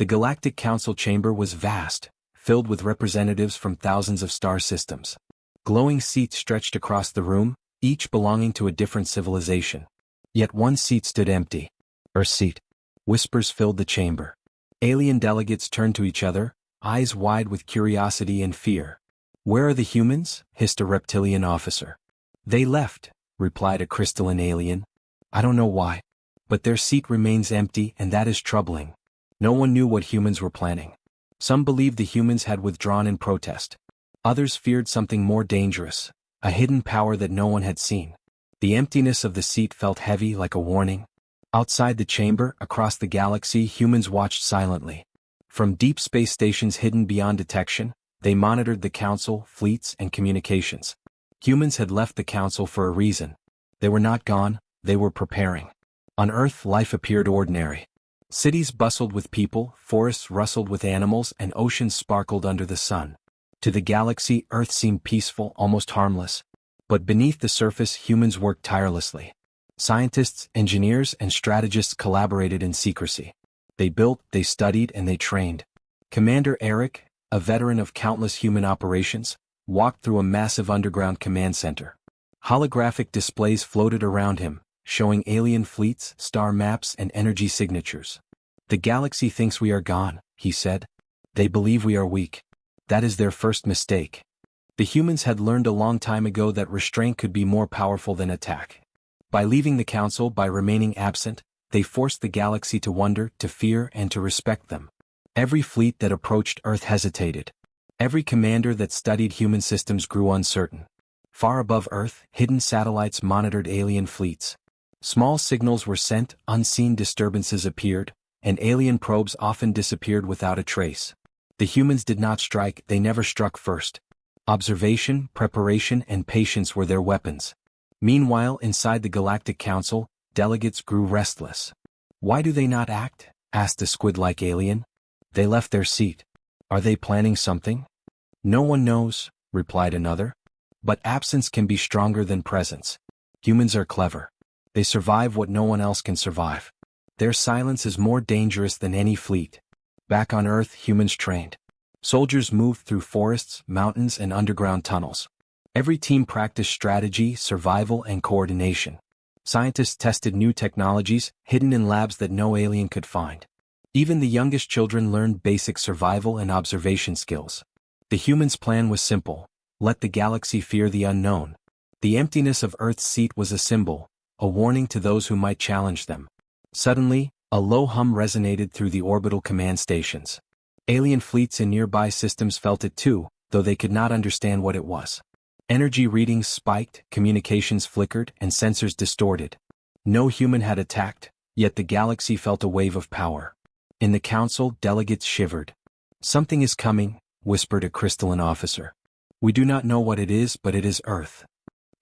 The Galactic Council chamber was vast, filled with representatives from thousands of star systems. Glowing seats stretched across the room, each belonging to a different civilization. Yet one seat stood empty. Earth seat. Whispers filled the chamber. Alien delegates turned to each other, eyes wide with curiosity and fear. "Where are the humans?" hissed a reptilian officer. "They left," replied a crystalline alien. "I don't know why. But their seat remains empty, and that is troubling." No one knew what humans were planning. Some believed the humans had withdrawn in protest. Others feared something more dangerous, a hidden power that no one had seen. The emptiness of the seat felt heavy like a warning. Outside the chamber, across the galaxy, humans watched silently. From deep space stations hidden beyond detection, they monitored the council, fleets, and communications. Humans had left the council for a reason. They were not gone, they were preparing. On Earth, life appeared ordinary. Cities bustled with people, forests rustled with animals, and oceans sparkled under the sun. To the galaxy, Earth seemed peaceful, almost harmless. But beneath the surface, humans worked tirelessly. Scientists, engineers, and strategists collaborated in secrecy. They built, they studied, and they trained. Commander Eric, a veteran of countless human operations, walked through a massive underground command center. Holographic displays floated around him, showing alien fleets, star maps, and energy signatures. "The galaxy thinks we are gone," he said. "They believe we are weak. That is their first mistake." The humans had learned a long time ago that restraint could be more powerful than attack. By leaving the council, by remaining absent, they forced the galaxy to wonder, to fear, and to respect them. Every fleet that approached Earth hesitated. Every commander that studied human systems grew uncertain. Far above Earth, hidden satellites monitored alien fleets. Small signals were sent, unseen disturbances appeared, and alien probes often disappeared without a trace. The humans did not strike, they never struck first. Observation, preparation, and patience were their weapons. Meanwhile, inside the Galactic Council, delegates grew restless. "Why do they not act?" asked the squid-like alien. "They left their seat. Are they planning something?" "No one knows," replied another. "But absence can be stronger than presence. Humans are clever. They survive what no one else can survive. Their silence is more dangerous than any fleet." Back on Earth, humans trained. Soldiers moved through forests, mountains, and underground tunnels. Every team practiced strategy, survival, and coordination. Scientists tested new technologies, hidden in labs that no alien could find. Even the youngest children learned basic survival and observation skills. The humans' plan was simple: let the galaxy fear the unknown. The emptiness of Earth's seat was a symbol, a warning to those who might challenge them. Suddenly, a low hum resonated through the orbital command stations. Alien fleets in nearby systems felt it too, though they could not understand what it was. Energy readings spiked, communications flickered, and sensors distorted. No human had attacked, yet the galaxy felt a wave of power. In the council, delegates shivered. "Something is coming," whispered a crystalline officer. "We do not know what it is, but it is Earth."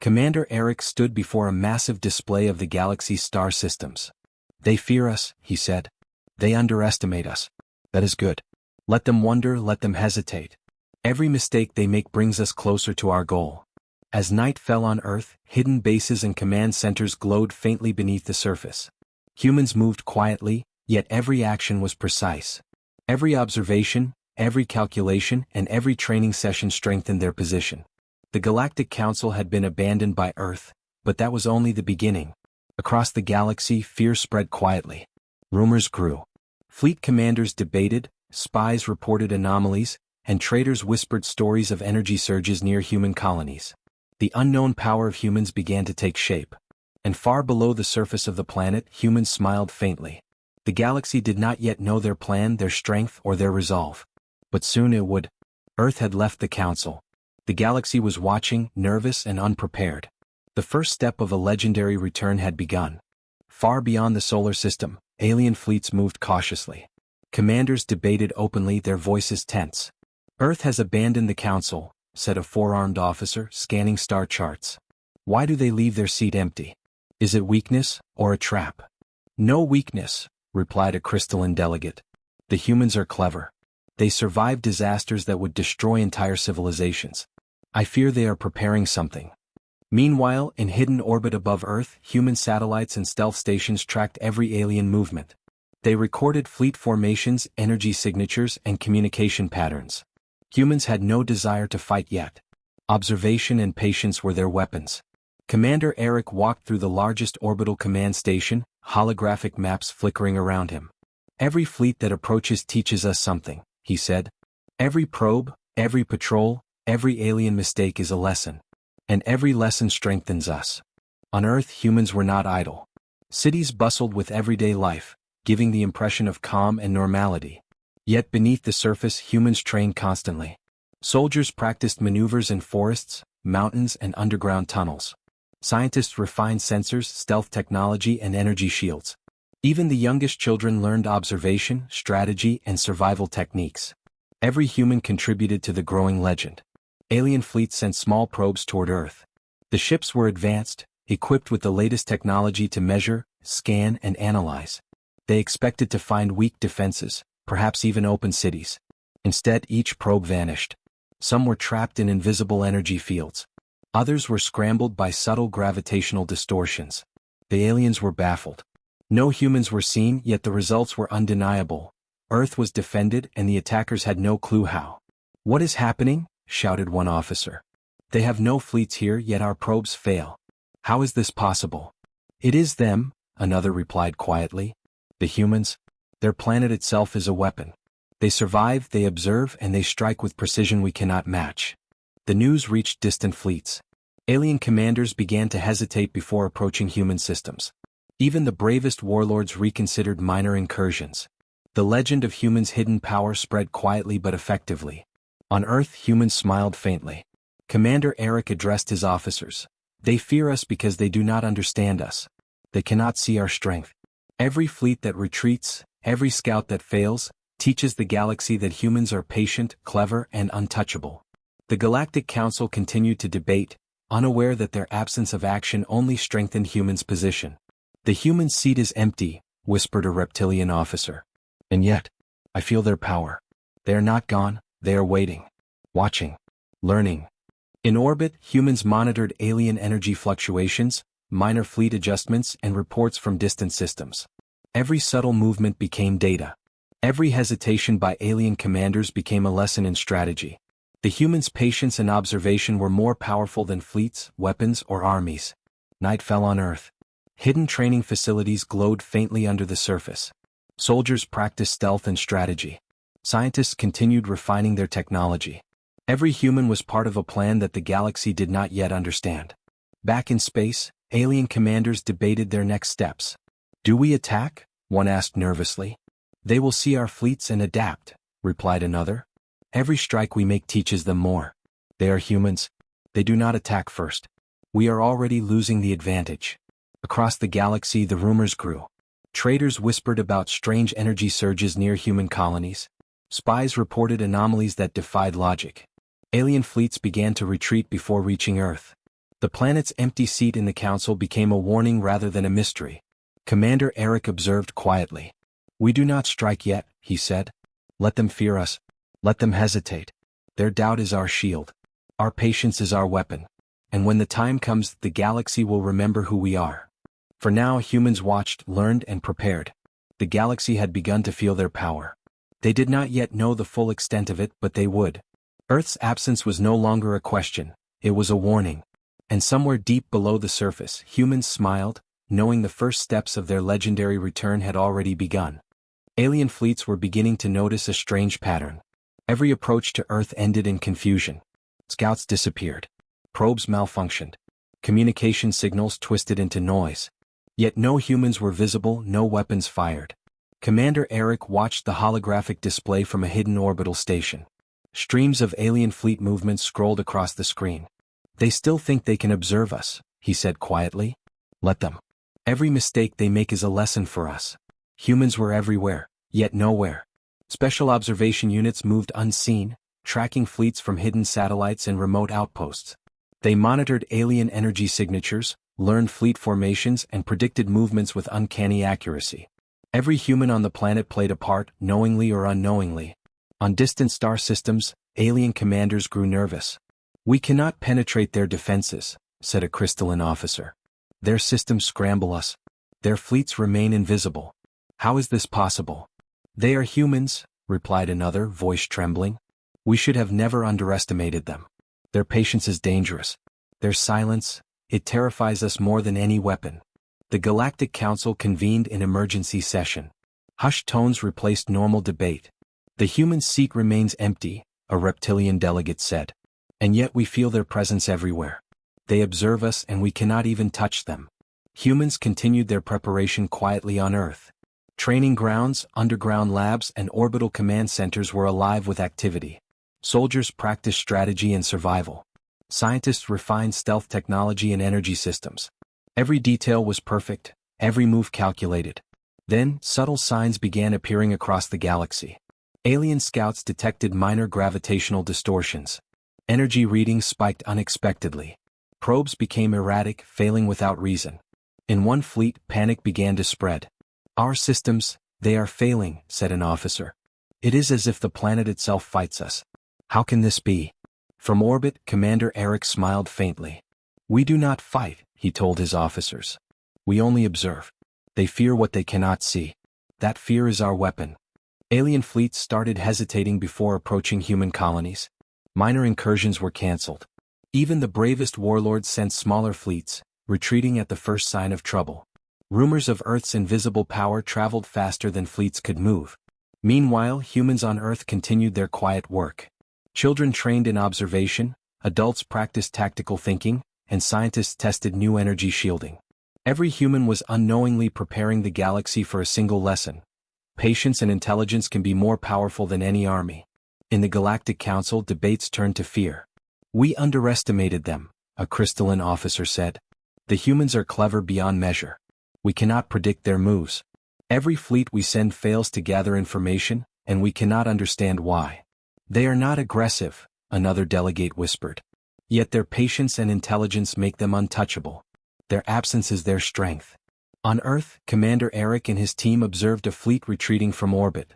Commander Eric stood before a massive display of the galaxy's star systems. "They fear us," he said. "They underestimate us. That is good. Let them wonder, let them hesitate. Every mistake they make brings us closer to our goal." As night fell on Earth, hidden bases and command centers glowed faintly beneath the surface. Humans moved quietly, yet every action was precise. Every observation, every calculation, and every training session strengthened their position. The Galactic Council had been abandoned by Earth, but that was only the beginning. Across the galaxy, fear spread quietly. Rumors grew. Fleet commanders debated, spies reported anomalies, and traders whispered stories of energy surges near human colonies. The unknown power of humans began to take shape. And far below the surface of the planet, humans smiled faintly. The galaxy did not yet know their plan, their strength, or their resolve. But soon it would. Earth had left the council. The galaxy was watching, nervous and unprepared. The first step of a legendary return had begun. Far beyond the solar system, alien fleets moved cautiously. Commanders debated openly, their voices tense. "Earth has abandoned the council," said a four-armed officer, scanning star charts. "Why do they leave their seat empty? Is it weakness, or a trap?" "No weakness," replied a crystalline delegate. "The humans are clever. They survived disasters that would destroy entire civilizations. I fear they are preparing something." Meanwhile, in hidden orbit above Earth, human satellites and stealth stations tracked every alien movement. They recorded fleet formations, energy signatures, and communication patterns. Humans had no desire to fight yet. Observation and patience were their weapons. Commander Eric walked through the largest orbital command station, holographic maps flickering around him. "Every fleet that approaches teaches us something," he said. "Every probe, every patrol, every alien mistake is a lesson. And every lesson strengthens us." On Earth, humans were not idle. Cities bustled with everyday life, giving the impression of calm and normality. Yet beneath the surface, humans trained constantly. Soldiers practiced maneuvers in forests, mountains, and underground tunnels. Scientists refined sensors, stealth technology, and energy shields. Even the youngest children learned observation, strategy, and survival techniques. Every human contributed to the growing legend. Alien fleets sent small probes toward Earth. The ships were advanced, equipped with the latest technology to measure, scan, and analyze. They expected to find weak defenses, perhaps even open cities. Instead, each probe vanished. Some were trapped in invisible energy fields. Others were scrambled by subtle gravitational distortions. The aliens were baffled. No humans were seen, yet the results were undeniable. Earth was defended, and the attackers had no clue how. "What is happening?" shouted one officer. "They have no fleets here, yet our probes fail. How is this possible?" "It is them," another replied quietly. "The humans? Their planet itself is a weapon. They survive, they observe, and they strike with precision we cannot match." The news reached distant fleets. Alien commanders began to hesitate before approaching human systems. Even the bravest warlords reconsidered minor incursions. The legend of humans' hidden power spread quietly but effectively. On Earth, humans smiled faintly. Commander Eric addressed his officers. "They fear us because they do not understand us. They cannot see our strength. Every fleet that retreats, every scout that fails, teaches the galaxy that humans are patient, clever, and untouchable." The Galactic Council continued to debate, unaware that their absence of action only strengthened humans' position. "The human seat is empty," whispered a reptilian officer. "And yet, I feel their power. They are not gone, they are waiting, watching, learning." In orbit, humans monitored alien energy fluctuations, minor fleet adjustments, and reports from distant systems. Every subtle movement became data. Every hesitation by alien commanders became a lesson in strategy. The humans' patience and observation were more powerful than fleets, weapons, or armies. Night fell on Earth. Hidden training facilities glowed faintly under the surface. Soldiers practiced stealth and strategy. Scientists continued refining their technology. Every human was part of a plan that the galaxy did not yet understand. Back in space, alien commanders debated their next steps. "Do we attack?" one asked nervously. "They will see our fleets and adapt," replied another. "Every strike we make teaches them more. They are humans. They do not attack first. We are already losing the advantage." Across the galaxy, the rumors grew. Traders whispered about strange energy surges near human colonies. Spies reported anomalies that defied logic. Alien fleets began to retreat before reaching Earth. The planet's empty seat in the council became a warning rather than a mystery. Commander Eric observed quietly. "We do not strike yet," he said. "Let them fear us. Let them hesitate. Their doubt is our shield. Our patience is our weapon. And when the time comes, the galaxy will remember who we are." For now, humans watched, learned, and prepared. The galaxy had begun to feel their power. They did not yet know the full extent of it, but they would. Earth's absence was no longer a question, it was a warning. And somewhere deep below the surface, humans smiled, knowing the first steps of their legendary return had already begun. Alien fleets were beginning to notice a strange pattern. Every approach to Earth ended in confusion. Scouts disappeared. Probes malfunctioned. Communication signals twisted into noise. Yet no humans were visible, no weapons fired. Commander Eric watched the holographic display from a hidden orbital station. Streams of alien fleet movements scrolled across the screen. "They still think they can observe us," he said quietly. "Let them. Every mistake they make is a lesson for us." Humans were everywhere, yet nowhere. Special observation units moved unseen, tracking fleets from hidden satellites and remote outposts. They monitored alien energy signatures, learned fleet formations, and predicted movements with uncanny accuracy. Every human on the planet played a part, knowingly or unknowingly. On distant star systems, alien commanders grew nervous. "We cannot penetrate their defenses," said a crystalline officer. "Their systems scramble us. Their fleets remain invisible. How is this possible? They are humans, replied another, voice trembling. We should have never underestimated them. Their patience is dangerous. Their silence, it terrifies us more than any weapon. The Galactic Council convened in emergency session. Hushed tones replaced normal debate. The human seat remains empty, a reptilian delegate said. And yet we feel their presence everywhere. They observe us and we cannot even touch them. Humans continued their preparation quietly on Earth. Training grounds, underground labs, and orbital command centers were alive with activity. Soldiers practiced strategy and survival. Scientists refined stealth technology and energy systems. Every detail was perfect, every move calculated. Then, subtle signs began appearing across the galaxy. Alien scouts detected minor gravitational distortions. Energy readings spiked unexpectedly. Probes became erratic, failing without reason. In one fleet, panic began to spread. Our systems, they are failing, said an officer. It is as if the planet itself fights us. How can this be? From orbit, Commander Eric smiled faintly. We do not fight, he told his officers. We only observe. They fear what they cannot see. That fear is our weapon. Alien fleets started hesitating before approaching human colonies. Minor incursions were cancelled. Even the bravest warlords sent smaller fleets, retreating at the first sign of trouble. Rumors of Earth's invisible power traveled faster than fleets could move. Meanwhile, humans on Earth continued their quiet work. Children trained in observation, adults practiced tactical thinking, and scientists tested new energy shielding. Every human was unknowingly preparing the galaxy for a single lesson. Patience and intelligence can be more powerful than any army. In the Galactic Council, debates turned to fear. We underestimated them, a crystalline officer said. The humans are clever beyond measure. We cannot predict their moves. Every fleet we send fails to gather information, and we cannot understand why. They are not aggressive, another delegate whispered. Yet their patience and intelligence make them untouchable. Their absence is their strength. On Earth, Commander Eric and his team observed a fleet retreating from orbit.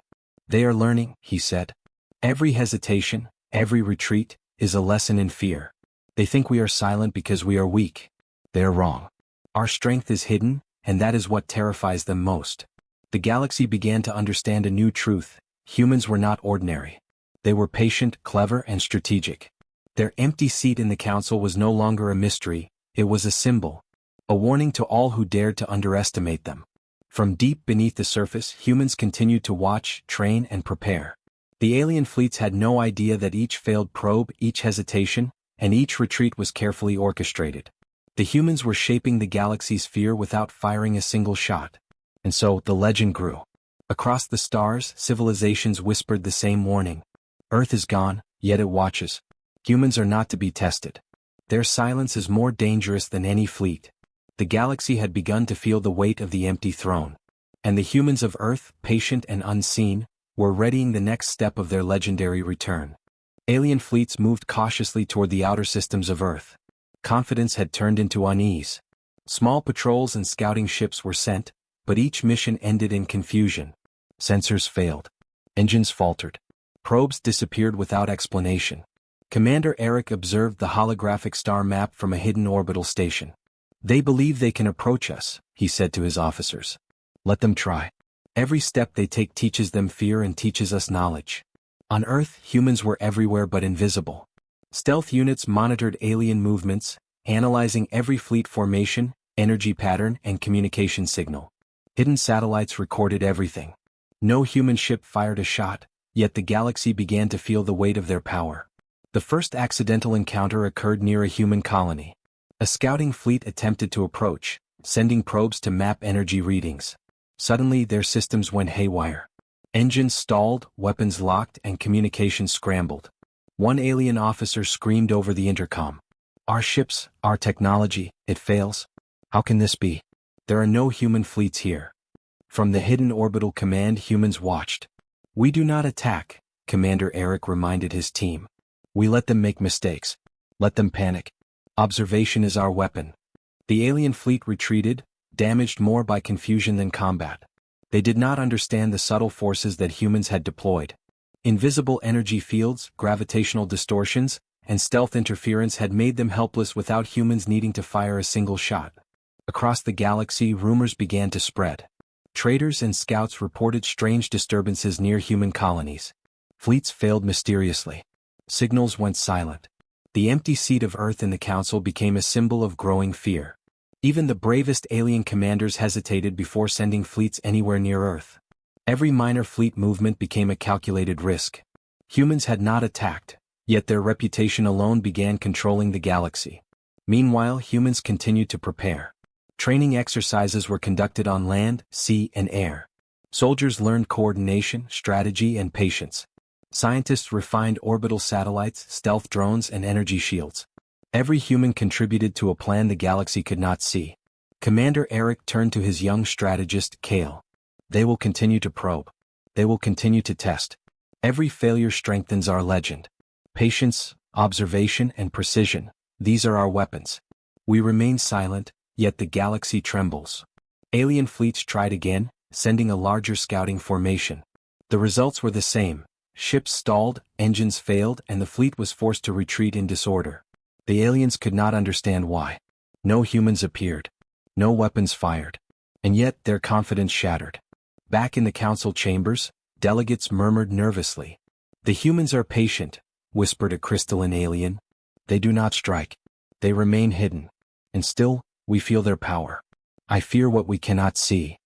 They are learning, he said. Every hesitation, every retreat, is a lesson in fear. They think we are silent because we are weak. They are wrong. Our strength is hidden, and that is what terrifies them most. The galaxy began to understand a new truth. Humans were not ordinary. They were patient, clever, and strategic. Their empty seat in the council was no longer a mystery, it was a symbol. A warning to all who dared to underestimate them. From deep beneath the surface, humans continued to watch, train, and prepare. The alien fleets had no idea that each failed probe, each hesitation, and each retreat was carefully orchestrated. The humans were shaping the galaxy's fear without firing a single shot. And so, the legend grew. Across the stars, civilizations whispered the same warning. Earth is gone, yet it watches. Humans are not to be tested. Their silence is more dangerous than any fleet. The galaxy had begun to feel the weight of the empty throne. And the humans of Earth, patient and unseen, were readying the next step of their legendary return. Alien fleets moved cautiously toward the outer systems of Earth. Confidence had turned into unease. Small patrols and scouting ships were sent, but each mission ended in confusion. Sensors failed. Engines faltered. Probes disappeared without explanation. Commander Eric observed the holographic star map from a hidden orbital station. They believe they can approach us, he said to his officers. Let them try. Every step they take teaches them fear and teaches us knowledge. On Earth, humans were everywhere but invisible. Stealth units monitored alien movements, analyzing every fleet formation, energy pattern, and communication signal. Hidden satellites recorded everything. No human ship fired a shot, yet the galaxy began to feel the weight of their power. The first accidental encounter occurred near a human colony. A scouting fleet attempted to approach, sending probes to map energy readings. Suddenly their systems went haywire. Engines stalled, weapons locked, and communications scrambled. One alien officer screamed over the intercom. Our ships, our technology, it fails. How can this be? There are no human fleets here. From the hidden orbital command, humans watched. We do not attack, Commander Eric reminded his team. We let them make mistakes. Let them panic. Observation is our weapon. The alien fleet retreated, damaged more by confusion than combat. They did not understand the subtle forces that humans had deployed. Invisible energy fields, gravitational distortions, and stealth interference had made them helpless without humans needing to fire a single shot. Across the galaxy, rumors began to spread. Traders and scouts reported strange disturbances near human colonies. Fleets failed mysteriously. Signals went silent. The empty seat of Earth in the Council became a symbol of growing fear. Even the bravest alien commanders hesitated before sending fleets anywhere near Earth. Every minor fleet movement became a calculated risk. Humans had not attacked, yet their reputation alone began controlling the galaxy. Meanwhile, humans continued to prepare. Training exercises were conducted on land, sea, and air. Soldiers learned coordination, strategy, and patience. Scientists refined orbital satellites, stealth drones, and energy shields. Every human contributed to a plan the galaxy could not see. Commander Eric turned to his young strategist, Kale. They will continue to probe. They will continue to test. Every failure strengthens our legend. Patience, observation, and precision, these are our weapons. We remain silent, yet the galaxy trembles. Alien fleets tried again, sending a larger scouting formation. The results were the same. Ships stalled, engines failed, and the fleet was forced to retreat in disorder. The aliens could not understand why. No humans appeared. No weapons fired. And yet their confidence shattered. Back in the council chambers, delegates murmured nervously. "The humans are patient," whispered a crystalline alien. "They do not strike. They remain hidden. And still, we feel their power. I fear what we cannot see."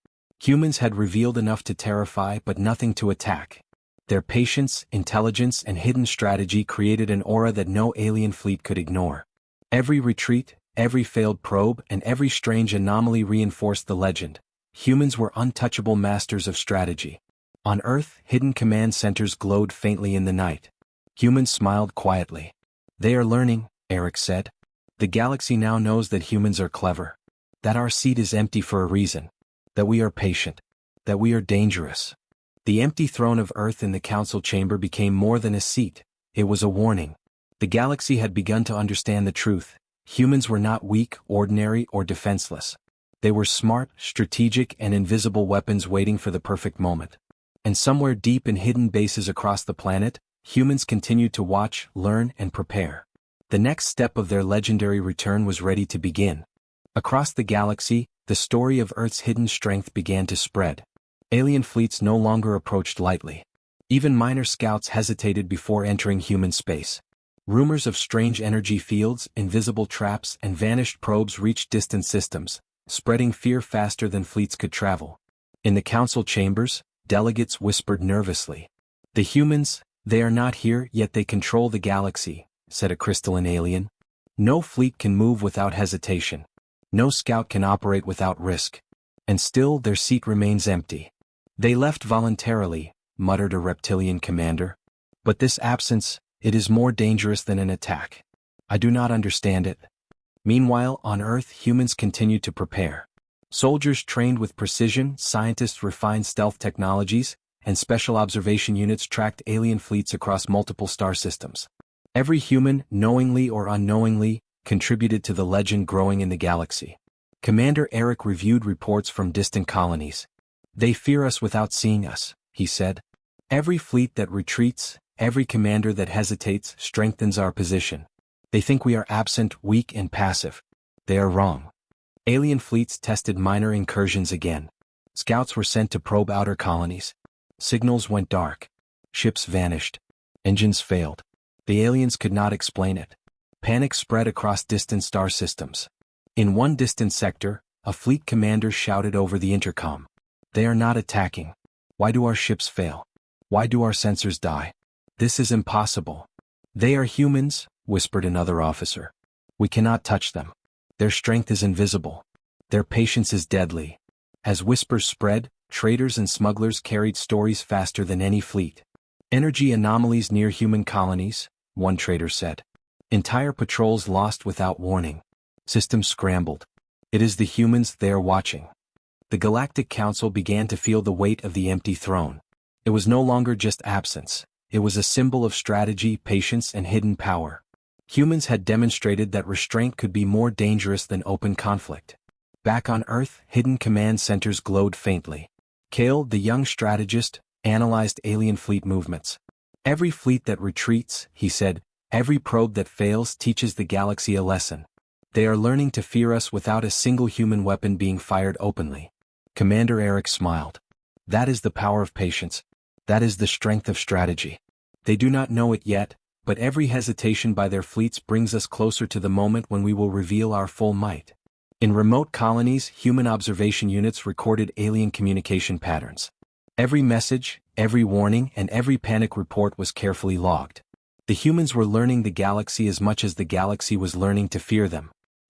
Humans had revealed enough to terrify but nothing to attack. Their patience, intelligence, and hidden strategy created an aura that no alien fleet could ignore. Every retreat, every failed probe, and every strange anomaly reinforced the legend. Humans were untouchable masters of strategy. On Earth, hidden command centers glowed faintly in the night. Humans smiled quietly. "They are learning," Eric said. "The galaxy now knows that humans are clever. That our seat is empty for a reason. That we are patient. That we are dangerous." The empty throne of Earth in the council chamber became more than a seat. It was a warning. The galaxy had begun to understand the truth. Humans were not weak, ordinary, or defenseless. They were smart, strategic, and invisible weapons waiting for the perfect moment. And somewhere deep in hidden bases across the planet, humans continued to watch, learn, and prepare. The next step of their legendary return was ready to begin. Across the galaxy, the story of Earth's hidden strength began to spread. Alien fleets no longer approached lightly. Even minor scouts hesitated before entering human space. Rumors of strange energy fields, invisible traps, and vanished probes reached distant systems, spreading fear faster than fleets could travel. In the council chambers, delegates whispered nervously. "The humans, they are not here, yet they control the galaxy," said a crystalline alien. "No fleet can move without hesitation. No scout can operate without risk. And still their seat remains empty." "They left voluntarily," muttered a reptilian commander. "But this absence, it is more dangerous than an attack. I do not understand it." Meanwhile, on Earth, humans continued to prepare. Soldiers trained with precision, scientists refined stealth technologies, and special observation units tracked alien fleets across multiple star systems. Every human, knowingly or unknowingly, contributed to the legend growing in the galaxy. Commander Eric reviewed reports from distant colonies. "They fear us without seeing us," he said. "Every fleet that retreats, every commander that hesitates, strengthens our position. They think we are absent, weak, and passive. They are wrong." Alien fleets tested minor incursions again. Scouts were sent to probe outer colonies. Signals went dark. Ships vanished. Engines failed. The aliens could not explain it. Panic spread across distant star systems. In one distant sector, a fleet commander shouted over the intercom. "They are not attacking. Why do our ships fail? Why do our sensors die? This is impossible." "They are humans," whispered another officer. "We cannot touch them. Their strength is invisible. Their patience is deadly." As whispers spread, traders and smugglers carried stories faster than any fleet. "Energy anomalies near human colonies," one trader said. "Entire patrols lost without warning. Systems scrambled. It is the humans they are watching." The Galactic Council began to feel the weight of the empty throne. It was no longer just absence. It was a symbol of strategy, patience, and hidden power. Humans had demonstrated that restraint could be more dangerous than open conflict. Back on Earth, hidden command centers glowed faintly. Kale, the young strategist, analyzed alien fleet movements. "Every fleet that retreats," he said, "every probe that fails teaches the galaxy a lesson. They are learning to fear us without a single human weapon being fired openly." Commander Eric smiled. That is the power of patience. That is the strength of strategy. They do not know it yet, but every hesitation by their fleets brings us closer to the moment when we will reveal our full might. In remote colonies, human observation units recorded alien communication patterns. Every message, every warning, and every panic report was carefully logged. The humans were learning the galaxy as much as the galaxy was learning to fear them.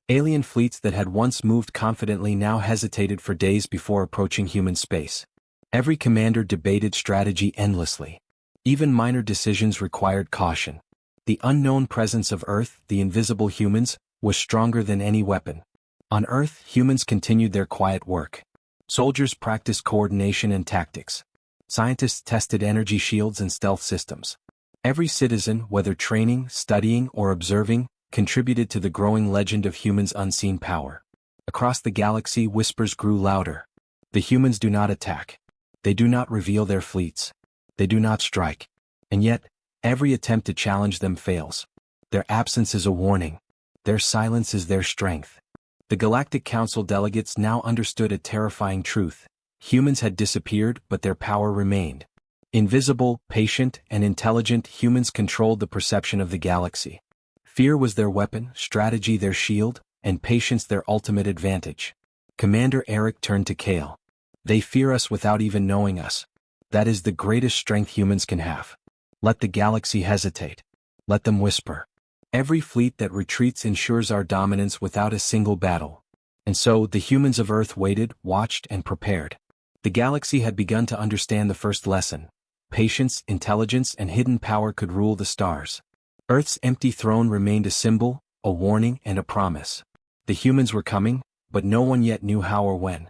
Alien fleets that had once moved confidently now hesitated for days before approaching human space. Every commander debated strategy endlessly. Even minor decisions required caution. The unknown presence of Earth, the invisible humans, was stronger than any weapon. On Earth, humans continued their quiet work. Soldiers practiced coordination and tactics. Scientists tested energy shields and stealth systems. Every citizen, whether training, studying, or observing, contributed to the growing legend of humans' unseen power. Across the galaxy, whispers grew louder. The humans do not attack. They do not reveal their fleets. They do not strike. And yet, every attempt to challenge them fails. Their absence is a warning. Their silence is their strength. The Galactic Council delegates now understood a terrifying truth. Humans had disappeared, but their power remained. Invisible, patient, and intelligent, humans controlled the perception of the galaxy. Fear was their weapon, strategy their shield, and patience their ultimate advantage. Commander Eric turned to Kale. They fear us without even knowing us. That is the greatest strength humans can have. Let the galaxy hesitate. Let them whisper. Every fleet that retreats ensures our dominance without a single battle. And so, the humans of Earth waited, watched, and prepared. The galaxy had begun to understand the first lesson. Patience, intelligence, and hidden power could rule the stars. Earth's empty throne remained a symbol, a warning, and a promise. The humans were coming, but no one yet knew how or when.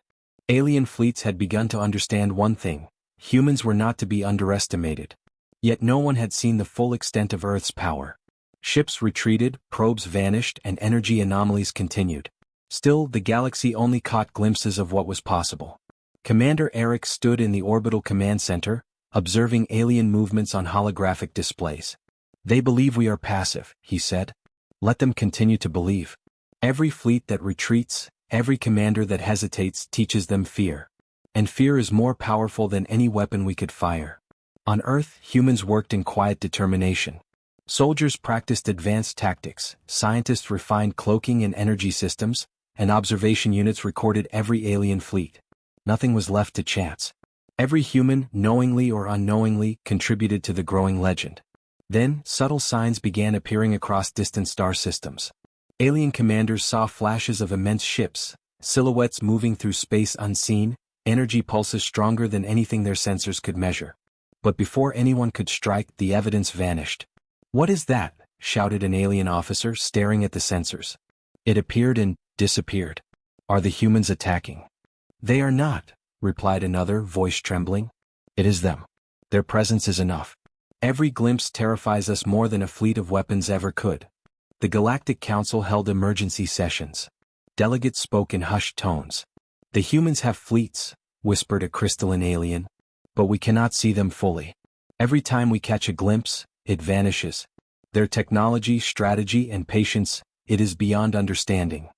Alien fleets had begun to understand one thing. Humans were not to be underestimated. Yet no one had seen the full extent of Earth's power. Ships retreated, probes vanished, and energy anomalies continued. Still, the galaxy only caught glimpses of what was possible. Commander Eric stood in the orbital command center, observing alien movements on holographic displays. They believe we are passive, he said. Let them continue to believe. Every fleet that retreats, every commander that hesitates teaches them fear. And fear is more powerful than any weapon we could fire. On Earth, humans worked in quiet determination. Soldiers practiced advanced tactics, scientists refined cloaking and energy systems, and observation units recorded every alien fleet. Nothing was left to chance. Every human, knowingly or unknowingly, contributed to the growing legend. Then, subtle signs began appearing across distant star systems. Alien commanders saw flashes of immense ships, silhouettes moving through space unseen, energy pulses stronger than anything their sensors could measure. But before anyone could strike, the evidence vanished. "What is that?" shouted an alien officer, staring at the sensors. It appeared and disappeared. "Are the humans attacking?" "They are not," replied another, voice trembling. "It is them. Their presence is enough. Every glimpse terrifies us more than a fleet of weapons ever could." The Galactic Council held emergency sessions. Delegates spoke in hushed tones. "The humans have fleets," whispered a crystalline alien. "But we cannot see them fully. Every time we catch a glimpse, it vanishes. Their technology, strategy, and patience, it is beyond understanding."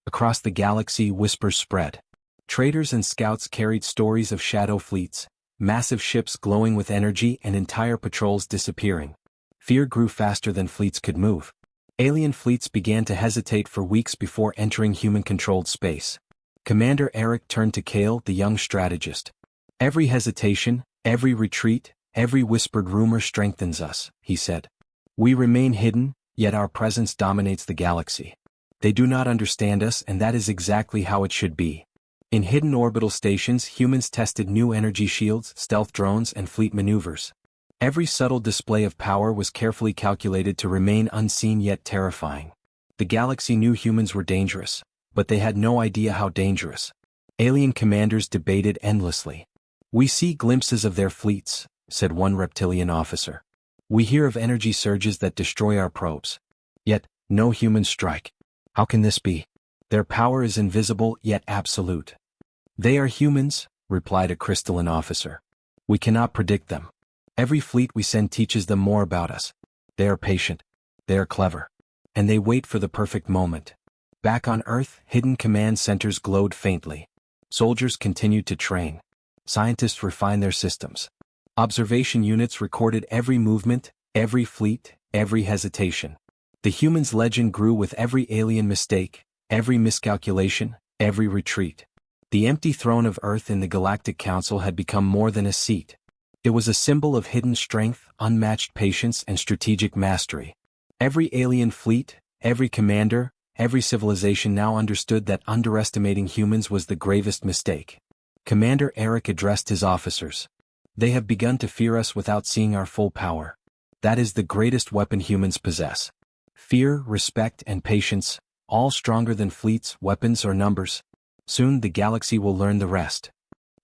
Across the galaxy, whispers spread. Traders and scouts carried stories of shadow fleets, massive ships glowing with energy and entire patrols disappearing. Fear grew faster than fleets could move. Alien fleets began to hesitate for weeks before entering human-controlled space. Commander Eric turned to Kale, the young strategist. "Every hesitation, every retreat, every whispered rumor strengthens us," he said. "We remain hidden, yet our presence dominates the galaxy. They do not understand us, and that is exactly how it should be." In hidden orbital stations, humans tested new energy shields, stealth drones, and fleet maneuvers. Every subtle display of power was carefully calculated to remain unseen yet terrifying. The galaxy knew humans were dangerous, but they had no idea how dangerous. Alien commanders debated endlessly. "We see glimpses of their fleets," said one reptilian officer. "We hear of energy surges that destroy our probes. Yet, no humans strike. How can this be? Their power is invisible yet absolute." "They are humans," replied a crystalline officer. "We cannot predict them. Every fleet we send teaches them more about us. They are patient. They are clever. And they wait for the perfect moment." Back on Earth, hidden command centers glowed faintly. Soldiers continued to train. Scientists refined their systems. Observation units recorded every movement, every fleet, every hesitation. The humans' legend grew with every alien mistake, every miscalculation, every retreat. The empty throne of Earth in the Galactic Council had become more than a seat. It was a symbol of hidden strength, unmatched patience, and strategic mastery. Every alien fleet, every commander, every civilization now understood that underestimating humans was the gravest mistake. Commander Eric addressed his officers. They have begun to fear us without seeing our full power. That is the greatest weapon humans possess. Fear, respect, and patience, all stronger than fleets, weapons, or numbers. Soon the galaxy will learn the rest.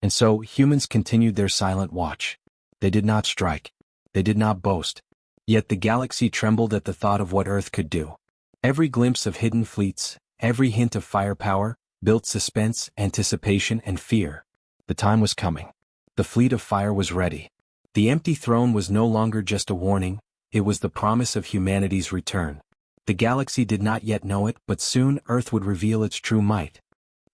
And so, humans continued their silent watch. They did not strike. They did not boast. Yet the galaxy trembled at the thought of what Earth could do. Every glimpse of hidden fleets, every hint of firepower, built suspense, anticipation, and fear. The time was coming. The fleet of fire was ready. The empty throne was no longer just a warning, it was the promise of humanity's return. The galaxy did not yet know it, but soon Earth would reveal its true might.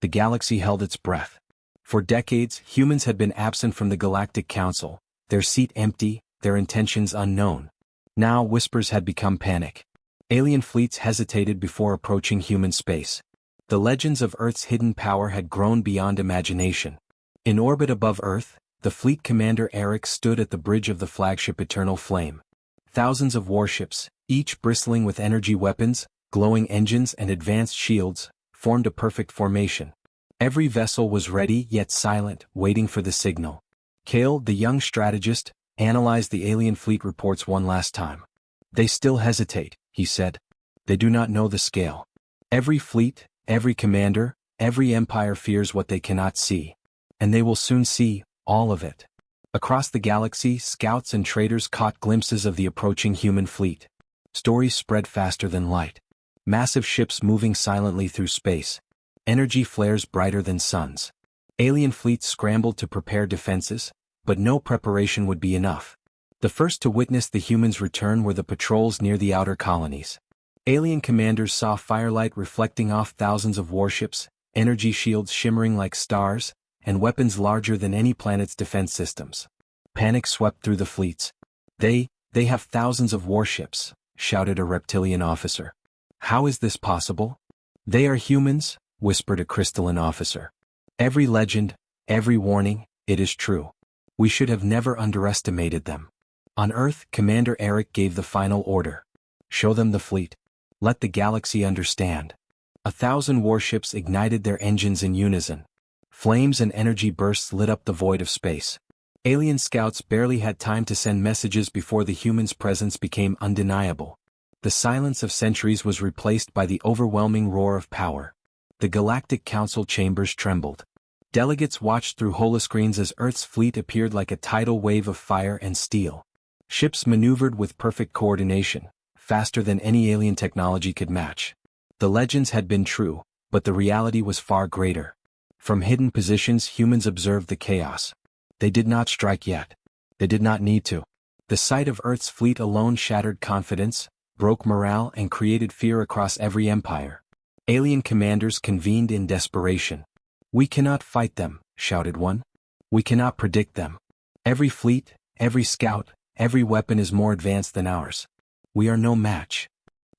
The galaxy held its breath. For decades, humans had been absent from the Galactic Council, their seat empty, their intentions unknown. Now whispers had become panic. Alien fleets hesitated before approaching human space. The legends of Earth's hidden power had grown beyond imagination. In orbit above Earth, the fleet commander Eric stood at the bridge of the flagship Eternal Flame. Thousands of warships, each bristling with energy weapons, glowing engines and advanced shields, formed a perfect formation. Every vessel was ready yet silent, waiting for the signal. Kale, the young strategist, analyzed the alien fleet reports one last time. They still hesitate, he said. They do not know the scale. Every fleet, every commander, every empire fears what they cannot see. And they will soon see all of it. Across the galaxy, scouts and traders caught glimpses of the approaching human fleet. Stories spread faster than light. Massive ships moving silently through space. Energy flares brighter than suns. Alien fleets scrambled to prepare defenses, but no preparation would be enough. The first to witness the humans' return were the patrols near the outer colonies. Alien commanders saw firelight reflecting off thousands of warships, energy shields shimmering like stars, and weapons larger than any planet's defense systems. Panic swept through the fleets. They have thousands of warships, shouted a reptilian officer. How is this possible? They are humans, whispered a crystalline officer. Every legend, every warning, it is true. We should have never underestimated them. On Earth, Commander Eric gave the final order. Show them the fleet. Let the galaxy understand. 1,000 warships ignited their engines in unison. Flames and energy bursts lit up the void of space. Alien scouts barely had time to send messages before the humans' presence became undeniable. The silence of centuries was replaced by the overwhelming roar of power. The Galactic Council chambers trembled. Delegates watched through holoscreens as Earth's fleet appeared like a tidal wave of fire and steel. Ships maneuvered with perfect coordination, faster than any alien technology could match. The legends had been true, but the reality was far greater. From hidden positions, humans observed the chaos. They did not strike yet. They did not need to. The sight of Earth's fleet alone shattered confidence, broke morale, and created fear across every empire. Alien commanders convened in desperation. We cannot fight them, shouted one. We cannot predict them. Every fleet, every scout, every weapon is more advanced than ours. We are no match.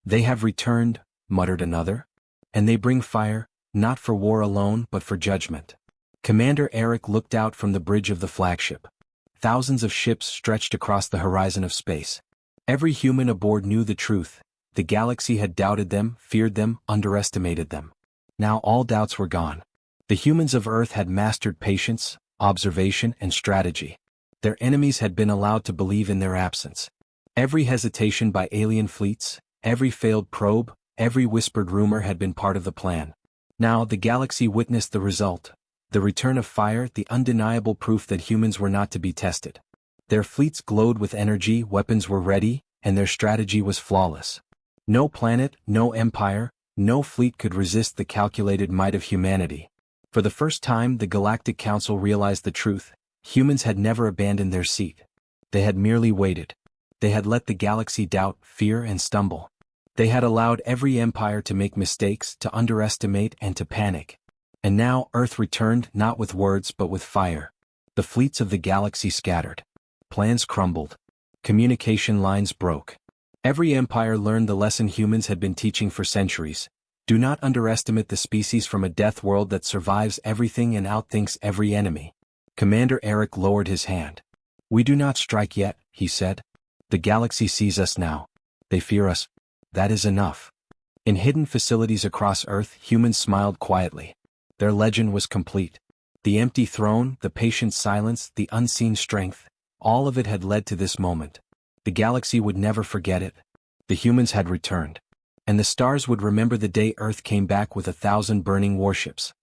They have returned, muttered another. And they bring fire, not for war alone but for judgment. Commander Eric looked out from the bridge of the flagship. Thousands of ships stretched across the horizon of space. Every human aboard knew the truth. The galaxy had doubted them, feared them, underestimated them. Now all doubts were gone. The humans of Earth had mastered patience, observation, and strategy. Their enemies had been allowed to believe in their absence. Every hesitation by alien fleets, every failed probe, every whispered rumor had been part of the plan. Now the galaxy witnessed the result. The return of fire, the undeniable proof that humans were not to be tested. Their fleets glowed with energy, weapons were ready, and their strategy was flawless. No planet, no empire, no fleet could resist the calculated might of humanity. For the first time, the Galactic Council realized the truth. Humans had never abandoned their seat. They had merely waited. They had let the galaxy doubt, fear, and stumble. They had allowed every empire to make mistakes, to underestimate, and to panic. And now Earth returned not with words but with fire. The fleets of the galaxy scattered. Plans crumbled. Communication lines broke. Every empire learned the lesson humans had been teaching for centuries. Do not underestimate the species from a death world that survives everything and outthinks every enemy. Commander Eric lowered his hand. We do not strike yet, he said. The galaxy sees us now. They fear us. That is enough. In hidden facilities across Earth, humans smiled quietly. Their legend was complete. The empty throne, the patient silence, the unseen strength, all of it had led to this moment. The galaxy would never forget it. The humans had returned. And the stars would remember the day Earth came back with 1,000 burning warships.